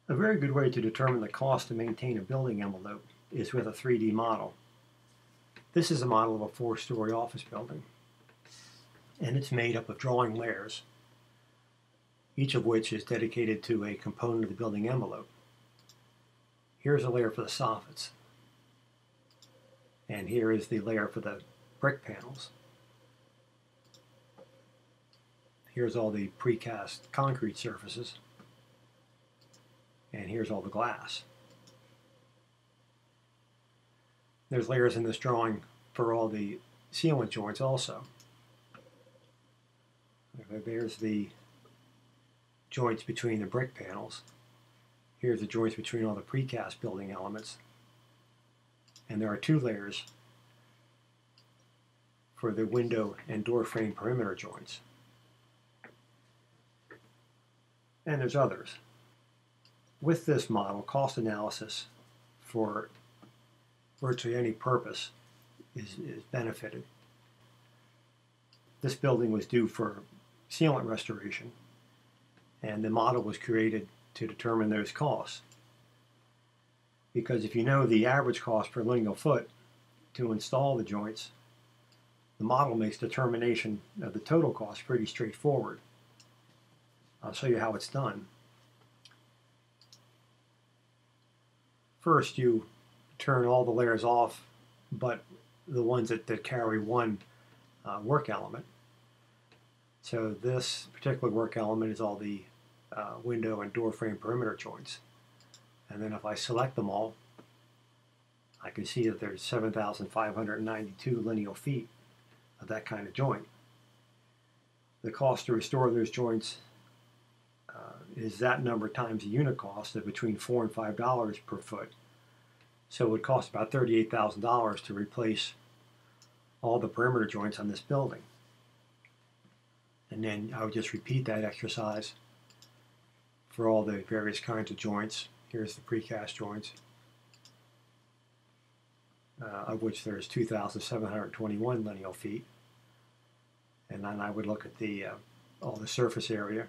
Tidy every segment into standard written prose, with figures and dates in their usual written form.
A very good way to determine the cost to maintain a building envelope is with a 3D model. This is a model of a 4-story office building, and it's made up of drawing layers, each of which is dedicated to a component of the building envelope. Here's a layer for the soffits, and here is the layer for the brick panels. Here's all the precast concrete surfaces, and here's all the glass. There's layers in this drawing for all the sealant joints also. There's the joints between the brick panels. Here's the joints between all the precast building elements. And there are 2 layers for the window and door frame perimeter joints. And there's others. With this model, cost analysis for virtually any purpose is benefited. This building was due for sealant restoration, and the model was created to determine those costs. Because if you know the average cost per lineal foot to install the joints, the model makes determination of the total cost pretty straightforward. I'll show you how it's done. First, you turn all the layers off but the ones that carry one work element. So this particular work element is all the window and door frame perimeter joints. And then if I select them all, I can see that there's 7,592 lineal feet of that kind of joint. The cost to restore those joints is that number times the unit cost of between $4 and $5 per foot. So it would cost about $38,000 to replace all the perimeter joints on this building. And then I would just repeat that exercise for all the various kinds of joints. Here's the precast joints, of which there's 2,721 lineal feet. And then I would look at the all the surface area.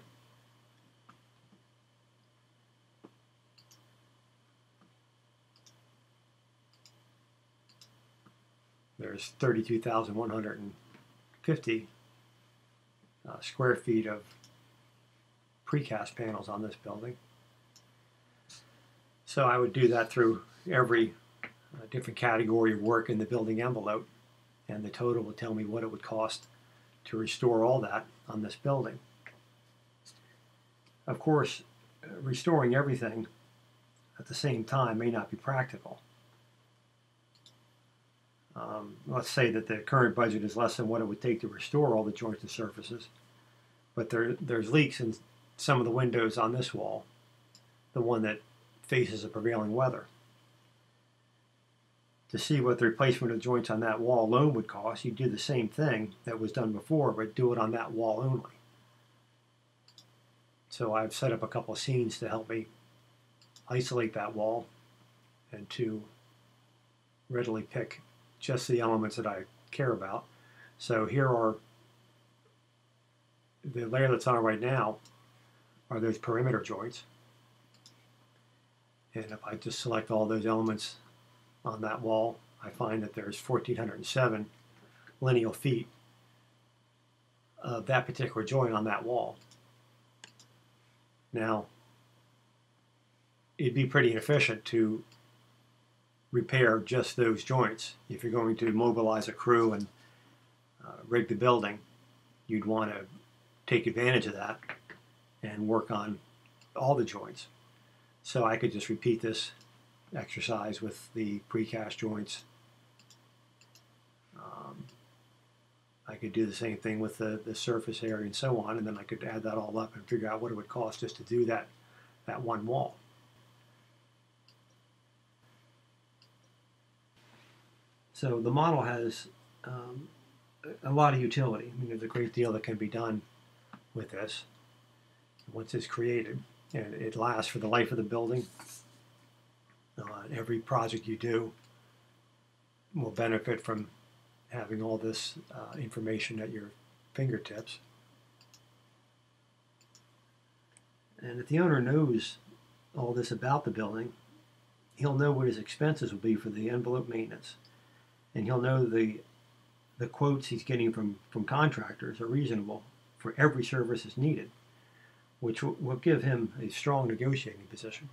There's 32,150 square feet of precast panels on this building. So I would do that through every different category of work in the building envelope, and the total would tell me what it would cost to restore all that on this building. Of course, restoring everything at the same time may not be practical. Let's say that the current budget is less than what it would take to restore all the joints and surfaces, but there's leaks in some of the windows on this wall, the one that faces the prevailing weather. To see what the replacement of joints on that wall alone would cost, you do the same thing that was done before, but do it on that wall only. So I've set up a couple of scenes to help me isolate that wall and to readily pick just the elements that I care about. So here are the layer that's on right now are those perimeter joints. And if I just select all those elements on that wall, I find that there's 1,407 lineal feet of that particular joint on that wall. Now, it'd be pretty inefficient to repair just those joints. If you're going to mobilize a crew and rig the building, you'd want to take advantage of that and work on all the joints. So I could just repeat this exercise with the precast joints. I could do the same thing with the surface area and so on, and then I could add that all up and figure out what it would cost just to do that one wall. So the model has a lot of utility. I mean, there's a great deal that can be done with this once it's created, and it lasts for the life of the building. Every project you do will benefit from having all this information at your fingertips. And if the owner knows all this about the building, he'll know what his expenses will be for the envelope maintenance, and he'll know the quotes he's getting from contractors are reasonable for every service that's needed, which will give him a strong negotiating position.